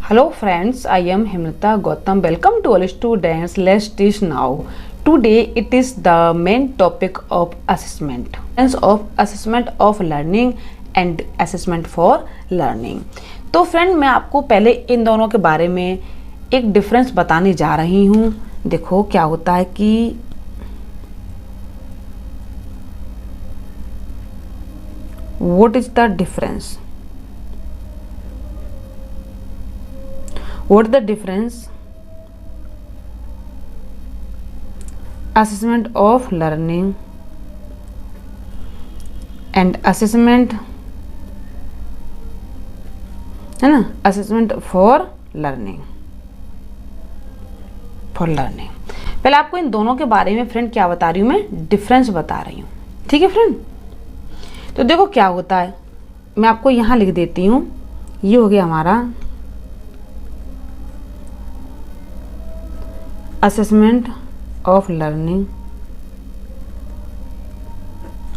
Hello friends, I am Himrita Gautam. Welcome to all students. Let's teach now. Today it is the main topic of assessment. Assessment of learning and assessment for learning. तो friend मैं आपको पहले इन दोनों के बारे में एक difference बताने जा रही हूँ। देखो क्या होता है कि what is the difference? What is the difference? Assessment of learning and assessment, है ना, assessment for learning, for learning। पहले आपको इन दोनों के बारे में फ्रेंड क्या बता रही हूँ, मैं डिफरेंस बता रही हूँ। ठीक है फ्रेंड, तो देखो क्या होता है, मैं आपको यहाँ लिख देती हूँ। ये हो गया हमारा असेसमेंट ऑफ लर्निंग,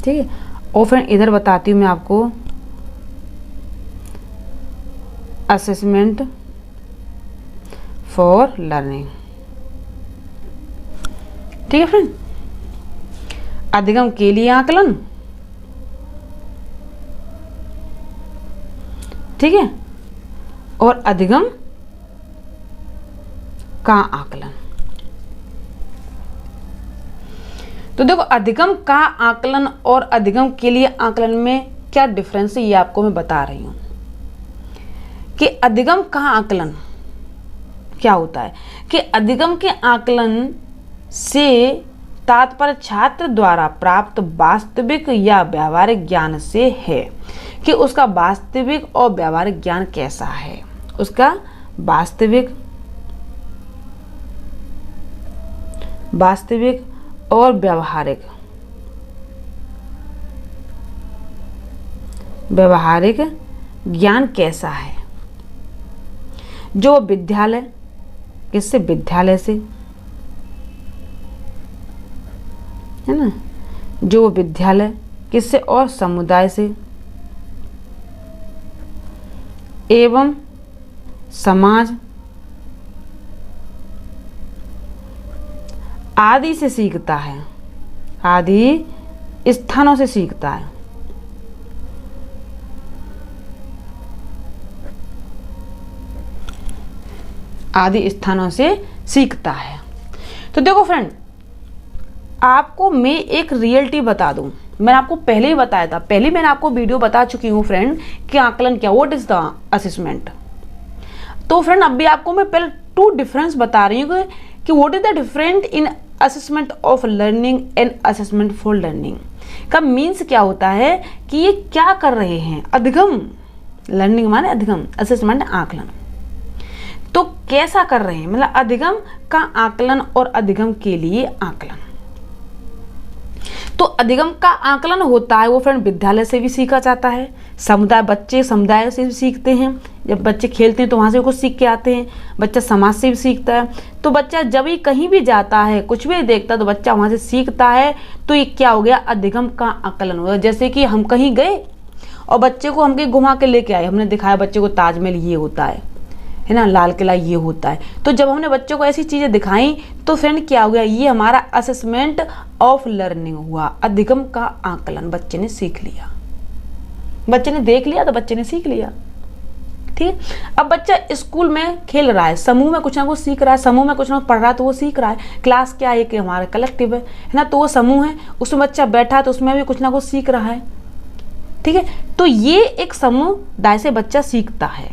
ठीक है। और फिर इधर बताती हूँ मैं आपको असेसमेंट फॉर लर्निंग, ठीक है फ्रेंड। अधिगम के लिए आकलन, ठीक है, और अधिगम का आकलन। तो देखो अधिगम का आकलन और अधिगम के लिए आकलन में क्या डिफरेंस है, ये आपको मैं बता रही हूं कि अधिगम का आकलन क्या होता है कि अधिगम के आकलन से तात्पर्य छात्र द्वारा प्राप्त वास्तविक या व्यावहारिक ज्ञान से है कि उसका वास्तविक और व्यावहारिक ज्ञान कैसा है, उसका वास्तविक और व्यावहारिक ज्ञान कैसा है। जो विद्यालय किससे, विद्यालय से, है ना, जो विद्यालय किससे, और समुदाय से एवं समाज आदि से सीखता है, आदि स्थानों से सीखता है। आदि स्थानों से सीखता है। तो देखो फ्रेंड, आपको मैं एक रियलिटी बता दूं। मैंने आपको पहले ही बताया था, पहले मैंने आपको वीडियो बता चुकी हूं फ्रेंड कि आकलन क्या, व्हाट इज द असेसमेंट। तो फ्रेंड अभी आपको मैं पहले टू डिफरेंस बता रही हूँ कि what is the different in assessment of learning and assessment for learning. का मीन्स क्या होता है कि ये क्या कर रहे हैं, अधिगम, लर्निंग माने अधिगम, असेसमेंट आकलन, तो कैसा कर रहे हैं, मतलब अधिगम का आकलन और अधिगम के लिए आकलन। तो अधिगम का आकलन होता है वो फ्रेंड विद्यालय से भी सीखा जाता है, समुदाय, बच्चे समुदाय से भी सीखते हैं, जब बच्चे खेलते हैं तो वहाँ से कुछ सीख के आते हैं, बच्चा समाज से भी सीखता है। तो बच्चा जब भी कहीं भी जाता है, कुछ भी देखता है तो बच्चा वहाँ से सीखता है। तो ये क्या हो गया, अधिगम का आकलन हो गया। जैसे कि हम कहीं गए और बच्चे को हम कहीं घुमा के लेके आए, हमने दिखाया बच्चे को ताजमहल ये होता है ना, लाल किला ये होता है। तो जब हमने बच्चों को ऐसी चीज़ें दिखाई तो फ्रेंड क्या हो गया, ये हमारा असेसमेंट ऑफ लर्निंग हुआ, अधिगम का आकलन। बच्चे ने सीख लिया, बच्चे ने देख लिया तो बच्चे ने सीख लिया। ठीक, अब बच्चा स्कूल में खेल रहा है, समूह में कुछ ना कुछ सीख रहा है, समूह में कुछ ना कुछ पढ़ रहा है तो वो सीख रहा है। क्लास क्या है कि हमारा कलेक्टिव है ना, तो वो समूह है, उसमें बच्चा बैठा है तो उसमें भी कुछ ना कुछ सीख रहा है। ठीक है, तो ये एक समुदाय से बच्चा सीखता है,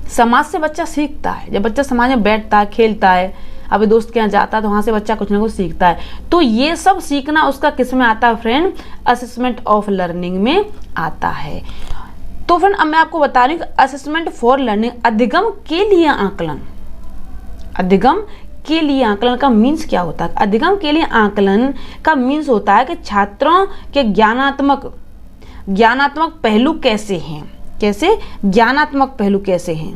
समाज से बच्चा सीखता है। जब बच्चा समाज में बैठता है, खेलता है, अभी दोस्त के यहाँ जाता है तो वहाँ से बच्चा कुछ ना कुछ सीखता है। तो ये सब सीखना उसका किस में आता है फ्रेंड, असेसमेंट ऑफ लर्निंग में आता है। तो फ्रेंड अब मैं आपको बता रही हूँ कि असेसमेंट फॉर लर्निंग, अधिगम के लिए आकलन, अधिगम के लिए आकलन का मीन्स क्या होता है। अधिगम के लिए आकलन का मीन्स होता है कि छात्रों के ज्ञानात्मक पहलू कैसे हैं, कैसे ज्ञानात्मक पहलू कैसे हैं,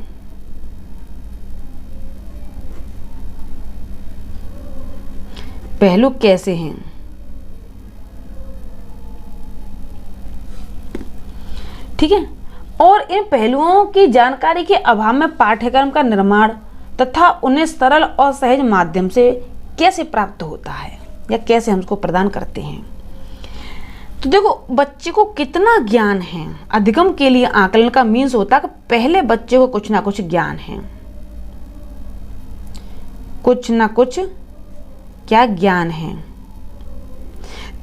पहलू कैसे हैं, ठीक है। और इन पहलुओं की जानकारी के अभाव में पाठ्यक्रम का निर्माण तथा उन्हें सरल और सहज माध्यम से कैसे प्राप्त होता है या कैसे हम उसको प्रदान करते हैं। तो देखो, बच्चे को कितना ज्ञान है, अधिगम के लिए आकलन का मीन्स होता है कि पहले बच्चे को कुछ ना कुछ ज्ञान है, कुछ ना कुछ क्या ज्ञान है,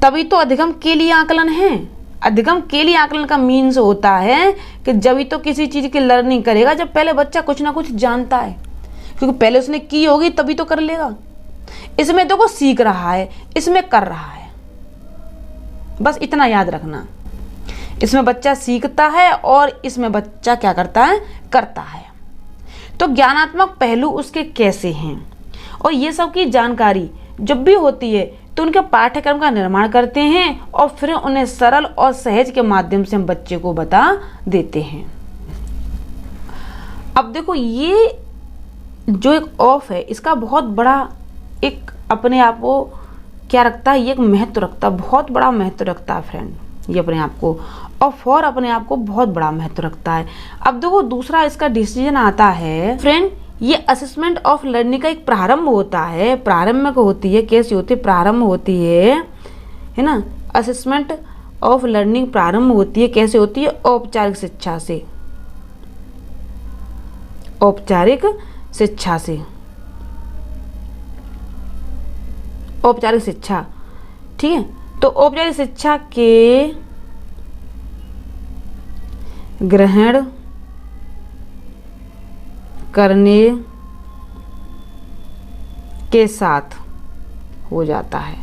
तभी तो अधिगम के लिए आकलन है। अधिगम के लिए आकलन का मीन्स होता है कि जब ही तो किसी चीज की लर्निंग करेगा जब पहले बच्चा कुछ ना कुछ जानता है, क्योंकि पहले उसने की होगी तभी तो कर लेगा। इसमें देखो सीख रहा है, इसमें कर रहा है, बस इतना याद रखना। इसमें बच्चा सीखता है और इसमें बच्चा क्या करता है, करता है। तो ज्ञानात्मक पहलू उसके कैसे हैं और ये सब की जानकारी जब भी होती है तो उनके पाठ्यक्रम का निर्माण करते हैं और फिर उन्हें सरल और सहज के माध्यम से हम बच्चे को बता देते हैं। अब देखो, ये जो एक ऑफ है इसका बहुत बड़ा एक अपने आप को क्या रखता है, ये एक महत्व रखता है, बहुत बड़ा महत्व रखता है फ्रेंड, ये अपने आप को और फॉर अपने आप को बहुत बड़ा महत्व रखता है। अब देखो, दूसरा इसका डिसीजन आता है फ्रेंड, ये असेसमेंट ऑफ लर्निंग का एक प्रारंभ होता है, प्रारंभिक होती है। कैसी होती है, प्रारंभ होती है ना। असेसमेंट ऑफ लर्निंग प्रारंभ होती है, कैसे होती है, औपचारिक शिक्षा से, औपचारिक शिक्षा से, औपचारिक शिक्षा, ठीक है। तो औपचारिक शिक्षा के ग्रहण करने के साथ हो जाता है,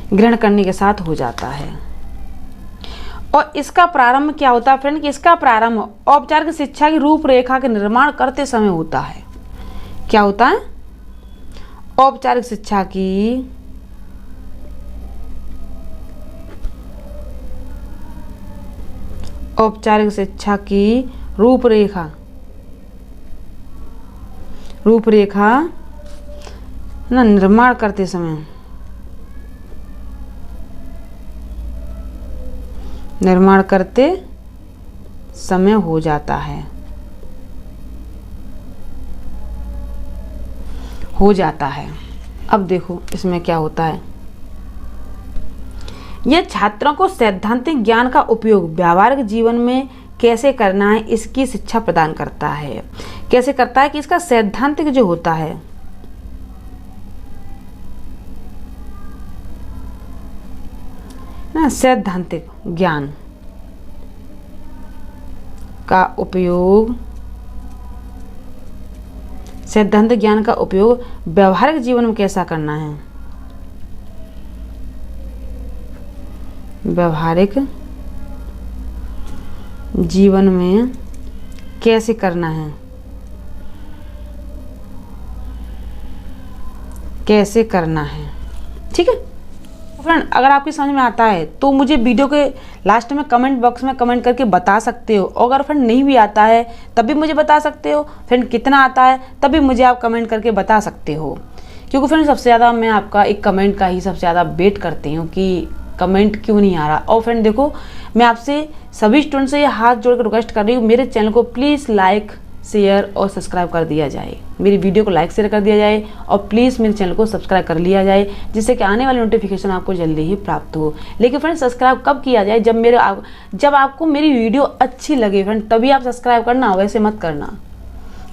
ग्रहण करने के साथ हो जाता है। और इसका प्रारंभ क्या होता है फ्रेंड, कि इसका प्रारंभ औपचारिक शिक्षा की रूपरेखा के निर्माण करते समय होता है। क्या होता है, औपचारिक शिक्षा की औपचारिक शिक्षा की रूपरेखा, रूपरेखा ना निर्माण करते समय, निर्माण करते समय हो जाता है, हो जाता है। अब देखो इसमें क्या होता है, यह छात्रों को सैद्धांतिक ज्ञान का उपयोग व्यावहारिक जीवन में कैसे करना है इसकी शिक्षा प्रदान करता है। कैसे करता है कि इसका सैद्धांतिक जो होता है ना, सैद्धांतिक ज्ञान का उपयोग, सैद्धांतिक ज्ञान का उपयोग व्यावहारिक जीवन में कैसा करना है, व्यावहारिक जीवन में कैसे करना है, कैसे करना है, ठीक है फ्रेंड। अगर आपकी समझ में आता है तो मुझे वीडियो के लास्ट में कमेंट बॉक्स में कमेंट करके बता सकते हो। और अगर फ्रेंड नहीं भी आता है तब भी मुझे बता सकते हो। फ्रेंड कितना आता है तब भी मुझे आप कमेंट करके बता सकते हो, क्योंकि फ्रेंड सबसे ज़्यादा मैं आपका एक कमेंट का ही सबसे ज़्यादा वेट करती हूँ कि कमेंट क्यों नहीं आ रहा। और फ्रेंड देखो, मैं आपसे सभी स्टूडेंट से ये हाथ जोड़कर रिक्वेस्ट कर रही हूँ, मेरे चैनल को प्लीज़ लाइक शेयर और सब्सक्राइब कर दिया जाए, मेरी वीडियो को लाइक शेयर कर दिया जाए और प्लीज़ मेरे चैनल को सब्सक्राइब कर लिया जाए, जिससे कि आने वाली नोटिफिकेशन आपको जल्दी ही प्राप्त हो। लेकिन फ्रेंड सब्सक्राइब कब किया जाए, जब आपको मेरी वीडियो अच्छी लगे फ्रेंड, तभी आप सब्सक्राइब करना, वैसे मत करना।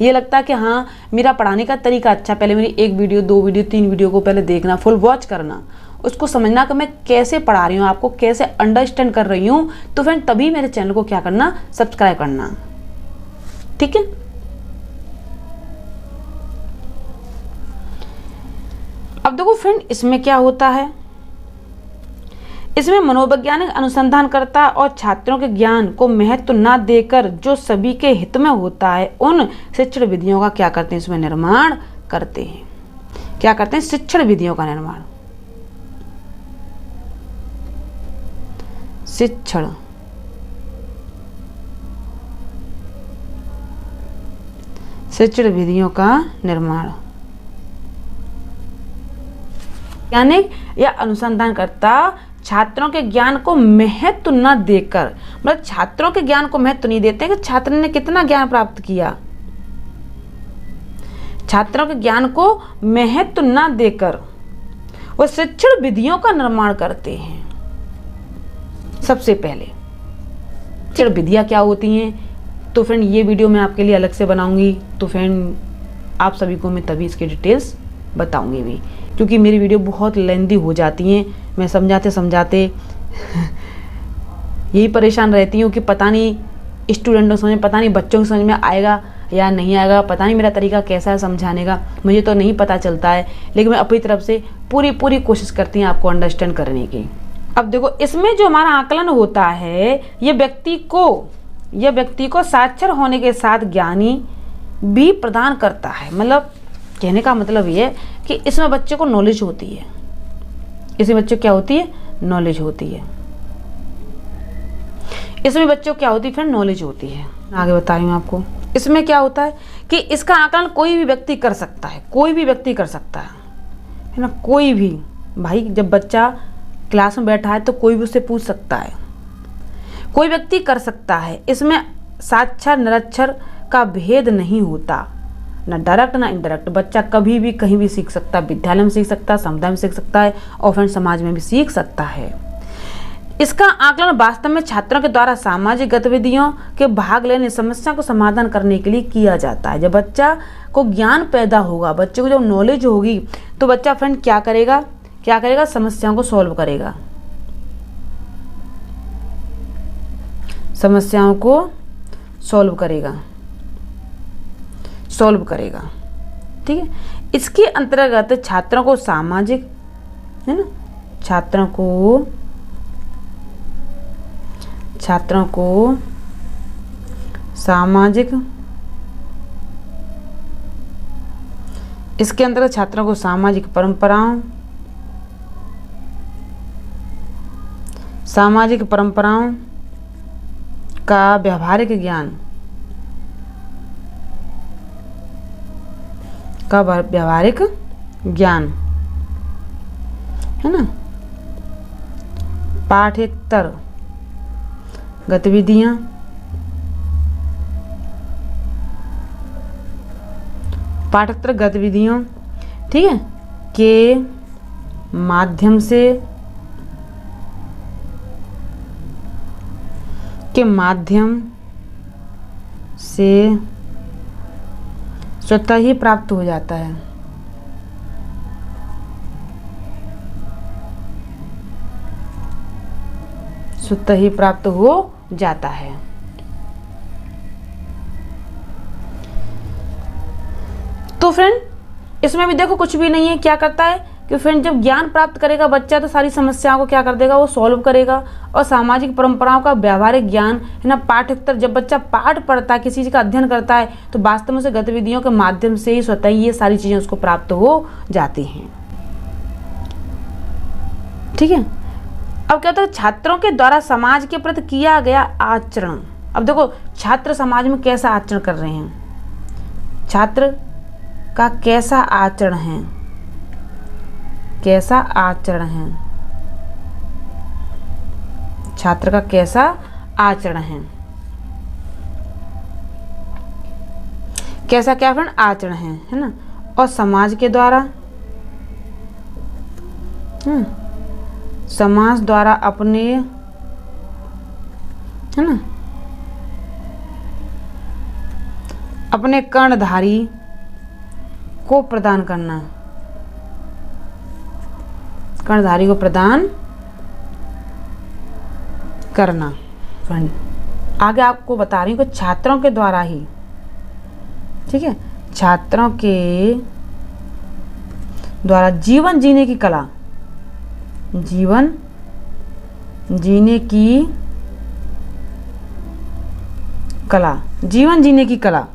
ये लगता है कि हाँ मेरा पढ़ाने का तरीका अच्छा, पहले मेरी 1 वीडियो 2 वीडियो 3 वीडियो को पहले देखना, फुल वॉच करना, उसको समझना कि मैं कैसे पढ़ा रही हूँ, आपको कैसे अंडरस्टैंड कर रही हूँ, तो फ्रेंड तभी मेरे चैनल को क्या करना, सब्सक्राइब करना, ठीक है। अब देखो फ्रेंड इसमें क्या होता है, इसमें मनोवैज्ञानिक अनुसंधानकर्ता और छात्रों के ज्ञान को महत्व न देकर जो सभी के हित में होता है उन शिक्षण विधियों का क्या करते हैं, इसमें निर्माण करते हैं। क्या करते हैं, शिक्षण विधियों का निर्माण, शिक्षण शिक्षण विधियों का निर्माण। वैज्ञानिक या अनुसंधानकर्ता छात्रों के ज्ञान को महत्व न देकर, मतलब छात्रों के ज्ञान को महत्व नहीं देते कि छात्र ने कितना ज्ञान प्राप्त किया, छात्रों के ज्ञान को महत्व न देकर वो शिक्षण विधियों का निर्माण करते हैं। सबसे पहले शिक्षण विधियां क्या होती हैं, तो फ्रेंड ये वीडियो मैं आपके लिए अलग से बनाऊंगी, तो फ्रेंड आप सभी को मैं तभी इसकी डिटेल्स बताऊंगी भी, क्योंकि मेरी वीडियो बहुत लेंदी हो जाती हैं। मैं समझाते समझाते यही परेशान रहती हूँ कि पता नहीं स्टूडेंटों समझ में, पता नहीं बच्चों को समझ में आएगा या नहीं आएगा, पता नहीं मेरा तरीका कैसा है समझाने का, मुझे तो नहीं पता चलता है, लेकिन मैं अपनी तरफ से पूरी कोशिश करती हूँ आपको अंडरस्टैंड करने की। अब देखो, इसमें जो हमारा आकलन होता है ये व्यक्ति को साक्षर होने के साथ ज्ञानी भी प्रदान करता है। मतलब कहने का मतलब ये है कि इसमें बच्चे को नॉलेज होती है, इसमें बच्चे को क्या होती है, नॉलेज होती है, इसमें बच्चों को क्या होती है, फिर नॉलेज होती है। आगे बता रही हूँ आपको। इसमें क्या होता है कि इसका आकलन कोई भी व्यक्ति कर सकता है, कोई भी व्यक्ति कर सकता है ना, कोई भी। भाई जब बच्चा क्लास में बैठा है तो कोई भी उससे पूछ सकता है, कोई व्यक्ति कर सकता है। इसमें साक्षर निरक्षर का भेद नहीं होता, ना डायरेक्ट ना इनडायरेक्ट। बच्चा कभी भी कहीं भी सीख सकता है, विद्यालय में सीख सकता है, समुदाय में सीख सकता है और फिर समाज में भी सीख सकता है। इसका आकलन वास्तव में छात्रों के द्वारा सामाजिक गतिविधियों के भाग लेने, समस्या को समाधान करने के लिए किया जाता है। जब बच्चा को ज्ञान पैदा होगा, बच्चे को जब नॉलेज होगी, तो बच्चा फ्रेंड क्या करेगा, समस्याओं को सॉल्व करेगा, समस्याओं को सॉल्व करेगा। ठीक है। इसके अंतर्गत छात्रों को सामाजिक, है ना, छात्रों को सामाजिक, इसके अंतर्गत छात्रों को सामाजिक परंपराओं का व्यावहारिक ज्ञान है ना, पाठ्येतर गतिविधियां, ठीक है, के माध्यम से स्वतः ही प्राप्त हो जाता है। स्वतः ही प्राप्त हो जाता है। तो फ्रेंड इसमें भी देखो कुछ भी नहीं है, क्या करता है कि फ्रेंड जब ज्ञान प्राप्त करेगा बच्चा तो सारी समस्याओं को क्या कर देगा, वो सॉल्व करेगा। और सामाजिक परंपराओं का व्यावहारिक ज्ञान है ना, पाठ्येतर, जब बच्चा पाठ पढ़ता है, किसी चीज का अध्ययन करता है, तो वास्तव में से गतिविधियों के माध्यम से ही स्वतः ही ये सारी चीजें उसको प्राप्त हो जाती हैं। ठीक है। अब क्या होता है, छात्रों के द्वारा समाज के प्रति किया गया आचरण। अब देखो छात्र समाज में कैसा आचरण कर रहे हैं, छात्र का कैसा आचरण है, छात्र का कैसा आचरण है, कैसा क्या फ्रेंड आचरण है ना। और समाज के द्वारा, समाज द्वारा अपने, है ना, अपने कर्णधारी को प्रदान करना, कर्णधारी को प्रदान करना। आगे आपको बता रही हूँ कि छात्रों के द्वारा ही, ठीक है, छात्रों के द्वारा जीवन जीने की कला, जीवन जीने की कला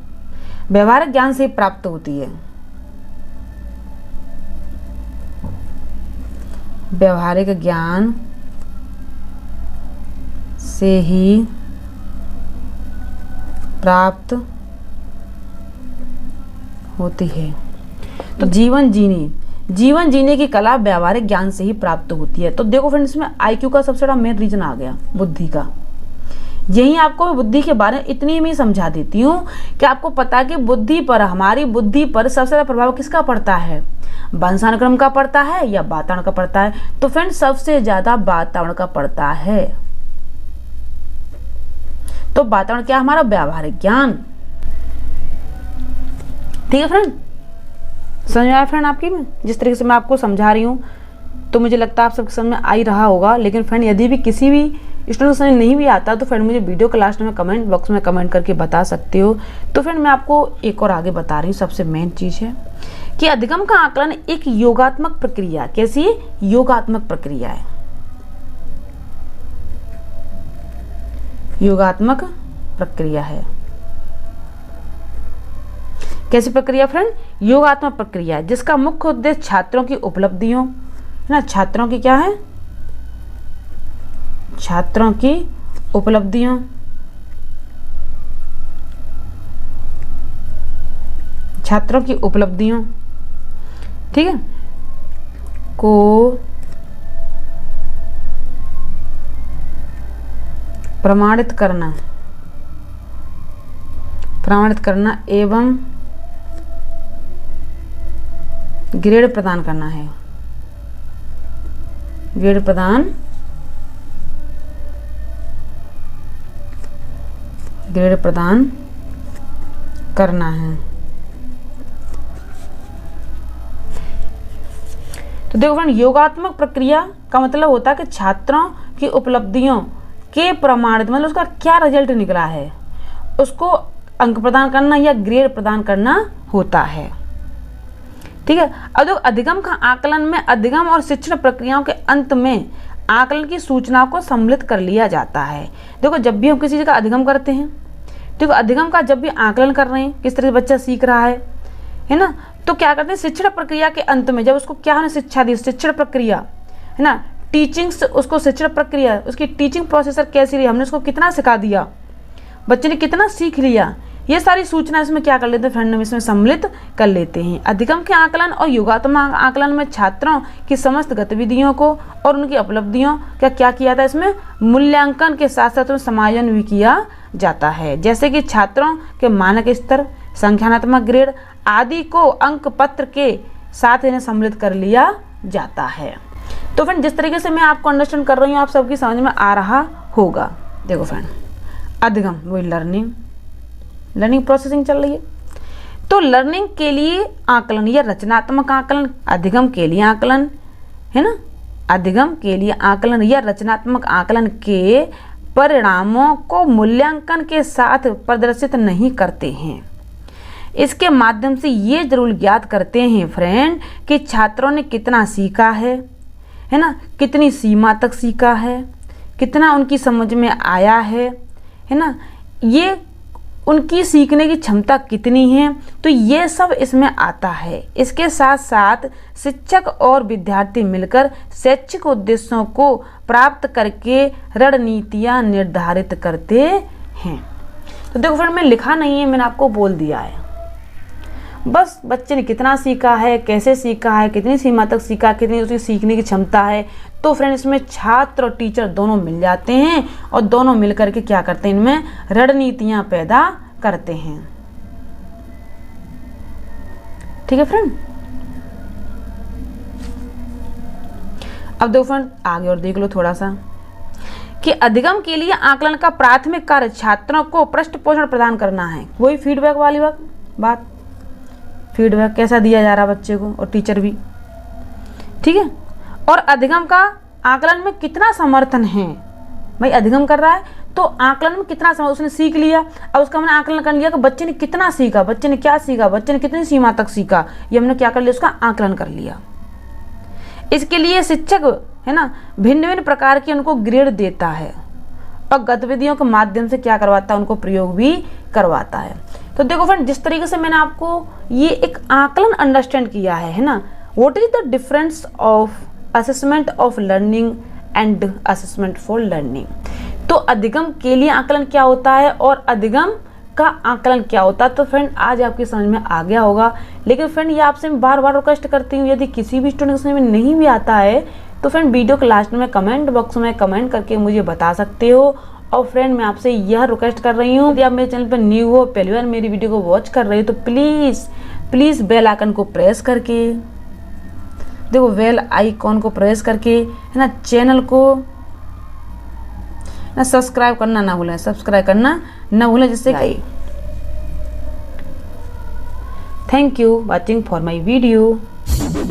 व्यवहारिक ज्ञान से प्राप्त होती है। व्यवहारिक ज्ञान से ही प्राप्त होती है। तो जीवन जीने, जीवन जीने की कला व्यावहारिक ज्ञान से ही प्राप्त होती है। तो देखो फ्रेंड्स, इसमें आईक्यू का सबसे बड़ा मेन रीजन आ गया, बुद्धि का। यही आपको मैं बुद्धि के बारे में इतनी में समझा देती हूँ कि आपको पता कि बुद्धि पर, हमारी बुद्धि पर सबसे ज्यादा प्रभाव किसका पड़ता है, वंशानुक्रम का पड़ता है या वातावरण का पड़ता है? तो फ्रेंड्स सबसे ज्यादा वातावरण का पड़ता है। तो वातावरण क्या, हमारा व्यावहारिक ज्ञान। ठीक है फ्रेंड, समझ में आया फ्रेंड आपकी में जिस तरीके से मैं आपको समझा रही हूँ? तो मुझे लगता है आप सबके समझ में आ ही रहा होगा। लेकिन फ्रेंड यदि भी किसी भी स्टूडेंट को समझ नहीं भी आता तो फ्रेंड मुझे वीडियो के लास्ट में कमेंट बॉक्स में कमेंट करके बता सकते हो। तो फ्रेंड मैं आपको एक और आगे बता रही हूँ, सबसे मेन चीज है कि अधिगम का आकलन एक योगात्मक प्रक्रिया। कैसी? योगात्मक प्रक्रिया है। योगात्मक प्रक्रिया है। कैसी प्रक्रिया फ्रेंड? योगात्मक प्रक्रिया, जिसका मुख्य उद्देश्य छात्रों की उपलब्धियों, है ना, छात्रों की क्या है, छात्रों की उपलब्धियों, छात्रों की उपलब्धियों, ठीक है, को प्रमाणित करना, प्रमाणित करना एवं ग्रेड प्रदान करना है। ग्रेड प्रदान, ग्रेड प्रदान करना है। तो देखो फ्रेंड, योगात्मक प्रक्रिया का मतलब होता है कि छात्रों की उपलब्धियों के प्रमाणित, मतलब उसका क्या रिजल्ट निकला है, उसको अंक प्रदान करना या ग्रेड प्रदान करना होता है। ठीक है। अब देखो, अधिगम का आकलन में अधिगम और शिक्षण प्रक्रियाओं के अंत में आकलन की सूचनाओं को सम्मिलित कर लिया जाता है। देखो, जब भी हम किसी चीज का अधिगम करते हैं, देखो अधिगम का जब भी आकलन कर रहे हैं, किस तरह से बच्चा सीख रहा है ना, तो क्या करते हैं, शिक्षण प्रक्रिया के अंत में जब उसको क्या हमने शिक्षा दी, शिक्षण प्रक्रिया, है ना, टीचिंग्स, उसको शिक्षण प्रक्रिया, उसकी टीचिंग प्रोसेसर कैसी रही, हमने उसको कितना सिखा दिया, बच्चे ने कितना सीख लिया, ये सारी सूचना इसमें क्या कर लेते हैं फ्रेंड, हम इसमें सम्मिलित कर लेते हैं। अधिगम के आकलन और योगात्मक आकलन में छात्रों की समस्त गतिविधियों को और उनकी उपलब्धियों का क्या किया था, इसमें मूल्यांकन के साथ साथ में समायोजन भी किया जाता है। जैसे कि छात्रों के मानक स्तर, संख्यात्मक ग्रेड आदि को अंक पत्र के साथ इन्हें सम्मिलित कर लिया जाता है। तो फ्रेंड, जिस तरीके से मैं आपको अंडरस्टैंड कर रही हूँ, आप सबकी समझ में आ रहा होगा। देखो फ्रेंड, अधिगम वही लर्निंग प्रोसेसिंग चल रही है। तो लर्निंग के लिए आकलन या रचनात्मक आकलन, अधिगम के लिए आकलन, है ना, अधिगम के लिए आकलन या रचनात्मक आकलन के परिणामों को मूल्यांकन के साथ प्रदर्शित नहीं करते हैं। इसके माध्यम से ये जरूर ज्ञात करते हैं फ्रेंड कि छात्रों ने कितना सीखा है ना, कितनी सीमा तक सीखा है, कितना उनकी समझ में आया है ना, ये उनकी सीखने की क्षमता कितनी है, तो ये सब इसमें आता है। इसके साथ साथ शिक्षक और विद्यार्थी मिलकर शैक्षिक उद्देश्यों को प्राप्त करके रणनीतियाँ निर्धारित करते हैं। तो देखो फ्रेंड, मैं लिखा नहीं है, मैंने आपको बोल दिया है। बस बच्चे ने कितना सीखा है, कैसे सीखा है, कितनी सीमा तक सीखा, कितनी उसकी सीखने की क्षमता है। तो फ्रेंड, इसमें छात्र और टीचर दोनों मिल जाते हैं और दोनों मिलकर के क्या करते हैं, इनमें रणनीतियां पैदा करते हैं। ठीक है फ्रेंड। अब देखो फ्रेंड, आगे और देख लो थोड़ा सा कि अधिगम के लिए आकलन का प्राथमिक कार्य छात्रों को पृष्ठ पोषण प्रदान करना है। वही फीडबैक वाली बात, फीडबैक कैसा दिया जा रहा है बच्चे को और टीचर भी, ठीक है। और अधिगम का आकलन में कितना समर्थन है, भाई अधिगम कर रहा है तो आकलन में कितना समर्थन, उसने सीख लिया, अब उसका हमने आकलन कर लिया कि बच्चे ने कितना सीखा, बच्चे ने क्या सीखा, बच्चे ने कितनी सीमा तक सीखा, ये हमने क्या कर लिया, उसका आकलन कर लिया। इसके लिए शिक्षक, है ना, भिन्न भिन्न प्रकार के उनको ग्रेड देता है और गतिविधियों के माध्यम से क्या करवाता है, उनको प्रयोग भी करवाता है। तो देखो फ्रेंड, जिस तरीके से मैंने आपको ये एक आकलन अंडरस्टैंड किया है ना, what is the difference of assessment of learning and assessment for learning. तो अधिगम के लिए आकलन क्या होता है और अधिगम का आकलन क्या होता है। तो फ्रेंड आज आपकी समझ में आ गया होगा। लेकिन फ्रेंड ये आपसे मैं बार बार रिक्वेस्ट करती हूँ, यदि किसी भी स्टूडेंट को समझ में नहीं भी आता है तो फ्रेंड वीडियो के लास्ट में कमेंट बॉक्स में कमेंट करके मुझे बता सकते हो। और फ्रेंड मैं आपसे यह रिक्वेस्ट कर रही हूँ, यदि आप मेरे चैनल पर न्यू हो, पहली बार मेरी वीडियो को वॉच कर रहे हो, तो प्लीज़ बेल आइकन को प्रेस करके देखो, बेल आइकॉन को प्रेस करके है ना चैनल को ना सब्सक्राइब करना ना भूलें, सब्सक्राइब करना ना भूलें, जिससे कि thank you watching for my video.